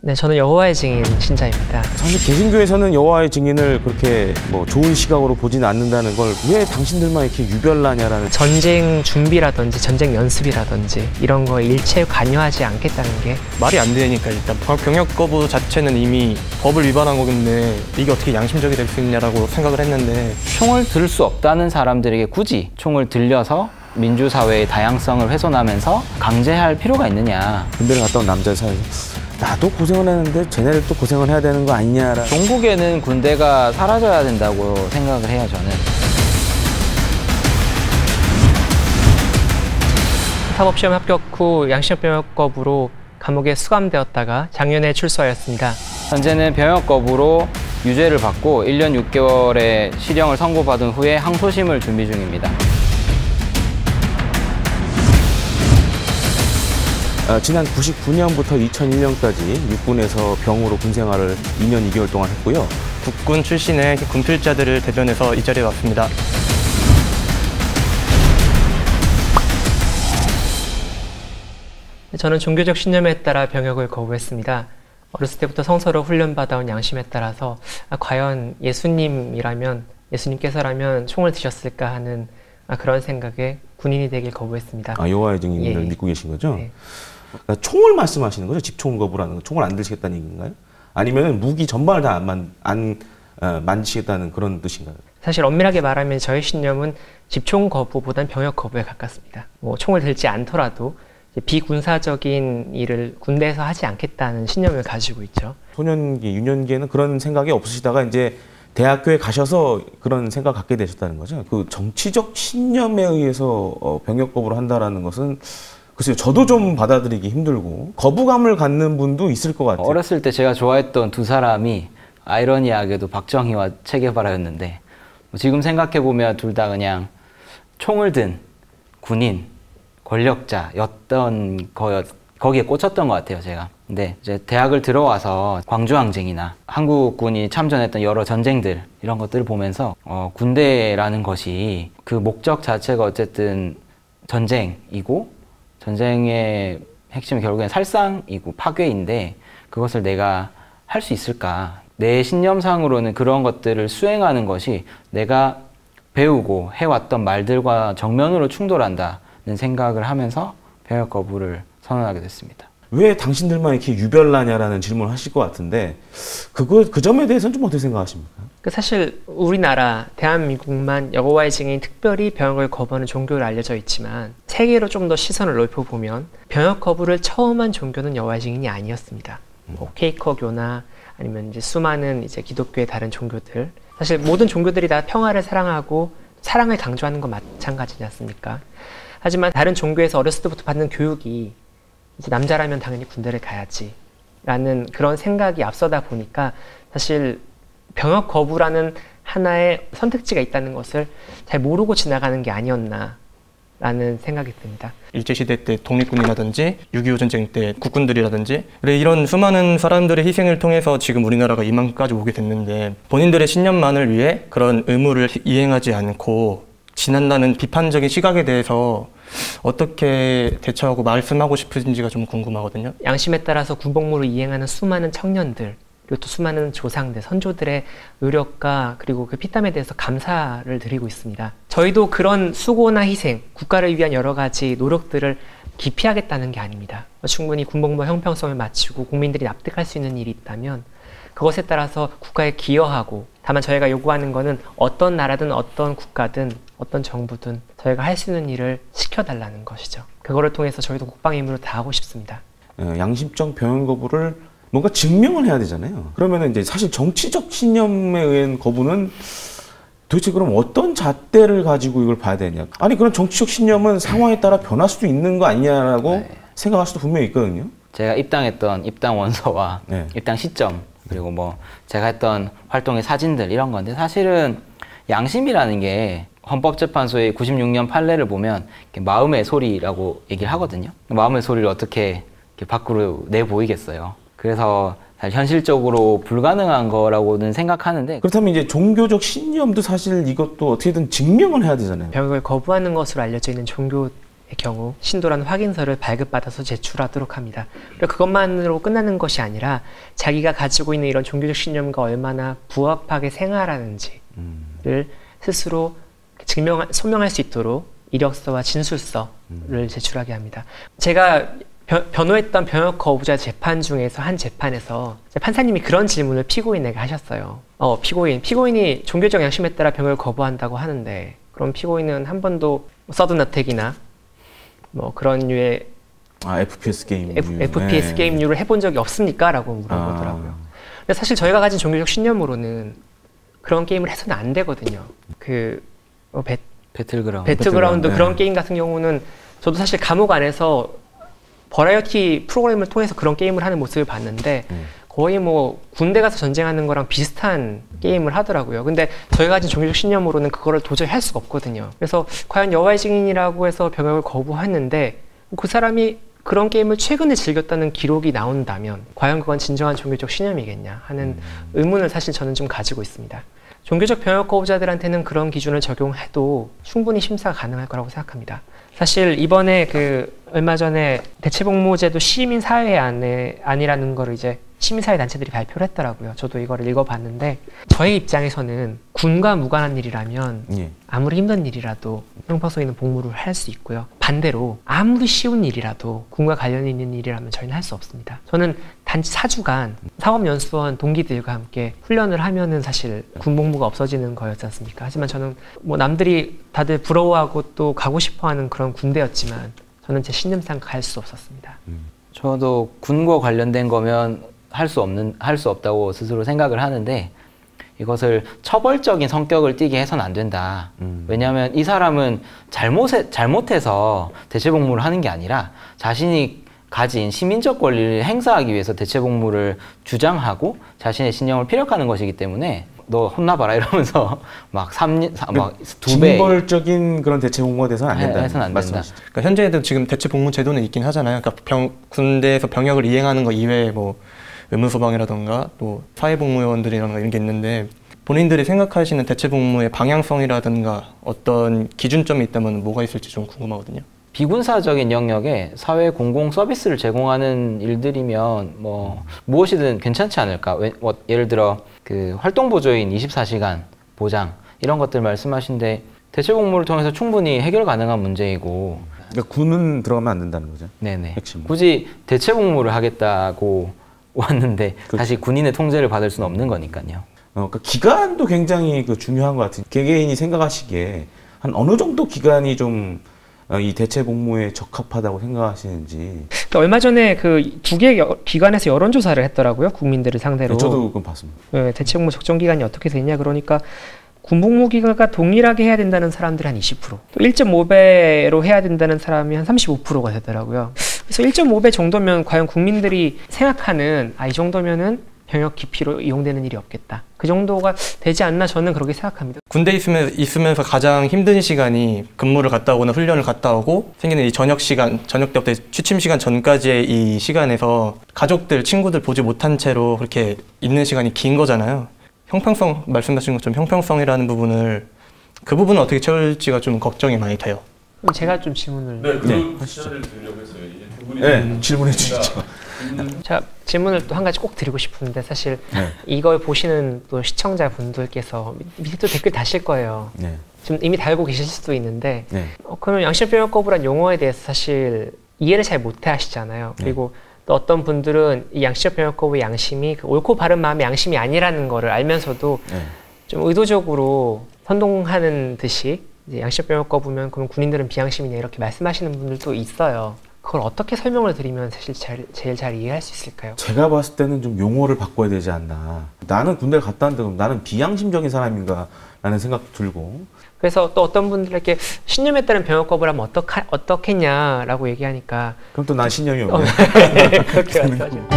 네, 저는 여호와의 증인 신자입니다. 사실 개신교에서는 여호와의 증인을 그렇게 뭐 좋은 시각으로 보지는 않는다는 걸 왜 당신들만 이렇게 유별나냐라는. 전쟁 준비라든지 전쟁 연습이라든지 이런 거에 일체 관여하지 않겠다는 게 말이 안 되니까 일단 병역 거부 자체는 이미 법을 위반한 거긴데 이게 어떻게 양심적이 될 수 있냐라고 생각을 했는데, 총을 들 수 없다는 사람들에게 굳이 총을 들려서 민주사회의 다양성을 훼손하면서 강제할 필요가 있느냐. 군대를 갔다 온 남자 사이에서 나도 고생을 했는데 쟤네들 또 고생을 해야 되는 거 아니냐라. 종국에는 군대가 사라져야 된다고 생각을 해요, 저는. 사법시험 합격 후 양심 병역 거부로 감옥에 수감되었다가 작년에 출소하였습니다. 현재는 병역 거부로 유죄를 받고 1년 6개월의 실형을 선고받은 후에 항소심을 준비 중입니다. 지난 99년부터 2001년까지 육군에서 병으로 군 생활을 2년 2개월 동안 했고요. 국군 출신의 군필자들을 대변해서 이 자리에 왔습니다. 저는 종교적 신념에 따라 병역을 거부했습니다. 어렸을 때부터 성서로 훈련받아온 양심에 따라서 과연 예수님께서라면 총을 드셨을까 하는 그런 생각에 군인이 되길 거부했습니다. 여호와의 증인을 믿고 계신 거죠? 네. 그러니까 총을 말씀하시는 거죠? 집총 거부라는 거. 총을 안 드시겠다는 얘기인가요? 아니면 무기 전반을 다 안 만지시겠다는 그런 뜻인가요? 사실 엄밀하게 말하면 저의 신념은 집총 거부보단 병역 거부에 가깝습니다. 뭐 총을 들지 않더라도 비군사적인 일을 군대에서 하지 않겠다는 신념을 가지고 있죠. 소년기, 유년기에는 그런 생각이 없으시다가 이제 대학교에 가셔서 그런 생각 갖게 되셨다는 거죠. 그 정치적 신념에 의해서 병역 거부를 한다라는 것은 글쎄요, 저도 좀 받아들이기 힘들고 거부감을 갖는 분도 있을 것 같아요. 어렸을 때 제가 좋아했던 두 사람이 아이러니하게도 박정희와 체게바라였는데 지금 생각해보면 둘 다 그냥 총을 든 군인, 권력자였던 거기에 꽂혔던 것 같아요, 제가. 근데 이제 대학을 들어와서 광주항쟁이나 한국군이 참전했던 여러 전쟁들 이런 것들을 보면서 군대라는 것이 그 목적 자체가 어쨌든 전쟁이고 전쟁의 핵심은 결국엔 살상이고 파괴인데 그것을 내가 할 수 있을까? 내 신념상으로는 그런 것들을 수행하는 것이 내가 배우고 해왔던 말들과 정면으로 충돌한다는 생각을 하면서 병역 거부를 선언하게 됐습니다. 왜 당신들만 이렇게 유별나냐라는 질문을 하실 것 같은데 그 점에 대해서는 좀 어떻게 생각하십니까? 사실 우리나라, 대한민국만 여호와의 증인이 특별히 병역을 거부하는 종교로 알려져 있지만 세계로 좀 더 시선을 넓혀보면 병역 거부를 처음 한 종교는 여호와의 증인이 아니었습니다. 뭐 케이커교나 아니면 이제 수많은 이제 기독교의 다른 종교들, 사실 모든 종교들이 다 평화를 사랑하고 사랑을 강조하는 건 마찬가지지 않습니까? 하지만 다른 종교에서 어렸을 때부터 받는 교육이 이제 남자라면 당연히 군대를 가야지 라는 그런 생각이 앞서다 보니까 사실 병역 거부라는 하나의 선택지가 있다는 것을 잘 모르고 지나가는 게 아니었나 라는 생각이 듭니다. 일제시대 때 독립군이라든지 6.25 전쟁 때 국군들이라든지 이런 수많은 사람들의 희생을 통해서 지금 우리나라가 이만까지 오게 됐는데 본인들의 신념만을 위해 그런 의무를 이행하지 않고 지난다는 비판적인 시각에 대해서 어떻게 대처하고 말씀하고 싶으신지가 좀 궁금하거든요. 양심에 따라서 군복무를 이행하는 수많은 청년들, 그리고 또 수많은 조상들, 선조들의 의력과 그리고 그 피땀에 대해서 감사를 드리고 있습니다. 저희도 그런 수고나 희생, 국가를 위한 여러 가지 노력들을 기피하겠다는 게 아닙니다. 충분히 군복무와 형평성을 마치고 국민들이 납득할 수 있는 일이 있다면 그것에 따라서 국가에 기여하고, 다만 저희가 요구하는 것은 어떤 나라든 어떤 국가든 어떤 정부든 저희가 할 수 있는 일을 시켜달라는 것이죠. 그거를 통해서 저희도 국방의 임무를 다하고 싶습니다. 양심적 병역 거부를 뭔가 증명을 해야 되잖아요. 그러면 이제 사실 정치적 신념에 의한 거부는 도대체 그럼 어떤 잣대를 가지고 이걸 봐야 되냐. 아니 그런 정치적 신념은 상황에 따라 변할 수도 있는 거 아니냐라고 생각할 수도 분명히 있거든요. 제가 입당했던 입당 원서와 입당 시점, 그리고 뭐 제가 했던 활동의 사진들 이런 건데, 사실은 양심이라는 게 헌법재판소의 96년 판례를 보면 마음의 소리라고 얘기를 하거든요. 마음의 소리를 어떻게 밖으로 내보이겠어요. 그래서 사실 현실적으로 불가능한 거라고는 생각하는데, 그렇다면 이제 종교적 신념도 사실 이것도 어떻게든 증명을 해야 되잖아요. 병역을 거부하는 것으로 알려져 있는 종교 경우 신도란 확인서를 발급받아서 제출하도록 합니다. 그리고 그것만으로 끝나는 것이 아니라 자기가 가지고 있는 이런 종교적 신념과 얼마나 부합하게 생활하는지를 스스로 소명할 수 있도록 이력서와 진술서를 제출하게 합니다. 제가 변호했던 병역 거부자 재판 중에서 한 재판에서 판사님이 그런 질문을 피고인에게 하셨어요. 피고인이 종교적 양심에 따라 병역을 거부한다고 하는데 그럼 피고인은 한 번도 서든 어택이나 뭐 그런 류의 FPS 게임 FPS 게임류를 해본 적이 없습니까? 라고 물어보더라고요. 근데 사실 저희가 가진 종교적 신념으로는 그런 게임을 해서는 안 되거든요. 배틀그라운드 그런 게임 같은 경우는 저도 사실 감옥 안에서 버라이어티 프로그램을 통해서 그런 게임을 하는 모습을 봤는데 거의 뭐 군대 가서 전쟁하는 거랑 비슷한 게임을 하더라고요. 근데 저희가 가진 종교적 신념으로는 그거를 도저히 할 수가 없거든요. 그래서 과연 여호와의 증인이라고 해서 병역을 거부했는데 그 사람이 그런 게임을 최근에 즐겼다는 기록이 나온다면 과연 그건 진정한 종교적 신념이겠냐 하는 의문을 사실 저는 좀 가지고 있습니다. 종교적 병역 거부자들한테는 그런 기준을 적용해도 충분히 심사가 가능할 거라고 생각합니다. 사실 이번에 얼마 전에 대체복무제도 시민사회안이라는 거를 이제 시민사회 단체들이 발표를 했더라고요. 저도 이거를 읽어봤는데 저의 입장에서는 군과 무관한 일이라면 아무리 힘든 일이라도 형평성 있는 복무를 할 수 있고요. 반대로 아무리 쉬운 일이라도 군과 관련이 있는 일이라면 저희는 할 수 없습니다. 저는 단지 4주간 사법연수원 동기들과 함께 훈련을 하면은 사실 군복무가 없어지는 거였지 않습니까? 하지만 저는 뭐 남들이 다들 부러워하고 또 가고 싶어하는 그런 군대였지만 저는 제 신념상 갈 수 없었습니다. 저도 군과 관련된 거면 할 수 없다고 스스로 생각을 하는데 이것을 처벌적인 성격을 띠게 해서는 안 된다. 왜냐하면 이 사람은 잘못해서 대체복무를 하는 게 아니라 자신이 가진 시민적 권리를 행사하기 위해서 대체복무를 주장하고 자신의 신념을 피력하는 것이기 때문에 너 혼나봐라 이러면서 막 2배 징벌적인 그런 대체복무가 돼서는 안 된다는 말씀이시죠. 그러니까 현재도 지금 대체복무 제도는 있긴 하잖아요. 그러니까 군대에서 병역을 이행하는 거 이외에 뭐 의무소방이라던가 또 사회복무요원들이라던가 이런 게 있는데 본인들이 생각하시는 대체복무의 방향성이라든가 어떤 기준점이 있다면 뭐가 있을지 좀 궁금하거든요. 비군사적인 영역에 사회 공공 서비스를 제공하는 일들이면 뭐 무엇이든 괜찮지 않을까. 예를 들어 활동보조인 24시간 보장 이런 것들 말씀하신데 대체복무를 통해서 충분히 해결 가능한 문제이고. 그러니까 군은 들어가면 안 된다는 거죠. 네네. 핵심. 굳이 대체복무를 하겠다고 왔는데 그렇죠. 다시 군인의 통제를 받을 수는 없는 거니까요. 그러니까 기간도 굉장히 중요한 것 같아요. 개개인이 생각하시기에 한 어느 정도 기간이 좀 이 대체복무에 적합하다고 생각하시는지. 얼마 전에 두 개 기관에서 여론조사를 했더라고요. 국민들을 상대로. 네, 저도 그건 봤습니다. 네, 대체복무 적정 기간이 어떻게 되냐 그러니까 군복무 기간과 동일하게 해야 된다는 사람들이 한 20%, 또 1.5배로 해야 된다는 사람이 한 35%가 되더라고요. 그래서 1.5배 정도면 과연 국민들이 생각하는 이 정도면은 병역 기피로 이용되는 일이 없겠다. 그 정도가 되지 않나 저는 그렇게 생각합니다. 군대에 있으면서 가장 힘든 시간이 근무를 갔다 오거나 훈련을 갔다 오고 생기는 이 저녁 때부터 취침 시간 전까지의 이 시간에서 가족들, 친구들 보지 못한 채로 그렇게 있는 시간이 긴 거잖아요. 형평성, 말씀하신 것처럼 형평성이라는 그 부분은 어떻게 채울지가 좀 걱정이 많이 돼요. 그럼 제가 좀 질문을. 하시죠. 네, 질문해 주시죠. 제가 질문을 또 한 가지 꼭 드리고 싶은데 사실 이걸 보시는 또 시청자분들께서 밑에 또 댓글 다실 거예요. 지금 이미 달고 계실 수도 있는데 그러면 양심병역 거부란 용어에 대해서 사실 이해를 잘 못해 하시잖아요. 그리고 또 어떤 분들은 이 양심적 병역 거부의 양심이 옳고 바른 마음의 양심이 아니라는 거를 알면서도 좀 의도적으로 선동하는 듯이 이제 양심적 병역 거부면 그럼 군인들은 비양심이냐 이렇게 말씀하시는 분들도 있어요. 그걸 어떻게 설명을 드리면 사실 제일 잘 이해할 수 있을까요? 제가 봤을 때는 좀 용어를 바꿔야 되지 않나. 나는 군대를 갔다 왔는데 그럼 나는 비양심적인 사람인가 라는 생각도 들고. 그래서 또 어떤 분들에게 신념에 따른 병역 거부를 하면 어떻겠냐라고 얘기하니까 그럼 또 난 신념이 없네. 그렇게 말씀하시죠.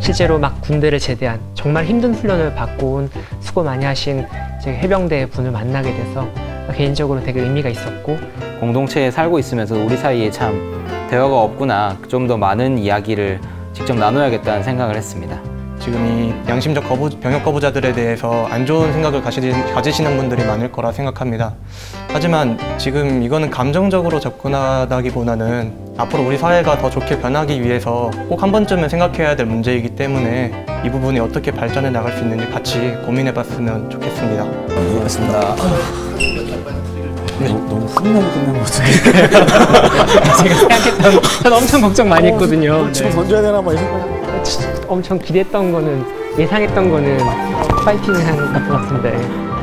실제로 막 군대를 제대한 정말 힘든 훈련을 받고 온 수고 많이 하신 제 해병대 분을 만나게 돼서 개인적으로 되게 의미가 있었고, 공동체에 살고 있으면서 우리 사이에 참 대화가 없구나, 좀 더 많은 이야기를 직접 나눠야겠다는 생각을 했습니다. 지금 이 양심적 병역 거부자들에 대해서 안 좋은 생각을 가지시는 분들이 많을 거라 생각합니다. 하지만 지금 이거는 감정적으로 접근하다기보다는 앞으로 우리 사회가 더 좋게 변하기 위해서 꼭 한 번쯤은 생각해야 될 문제이기 때문에 이 부분이 어떻게 발전해 나갈 수 있는지 같이 고민해 봤으면 좋겠습니다. 고맙습니다. 너무 훈훈하게 끝난 것 같은데. 제가 생각했던, 전 엄청 걱정 많이 했거든요. 지금 네. 던져야 되나 막 이 생각. 엄청 기대했던 거는, 예상했던 거는 파이팅을 하는 것 같습니다.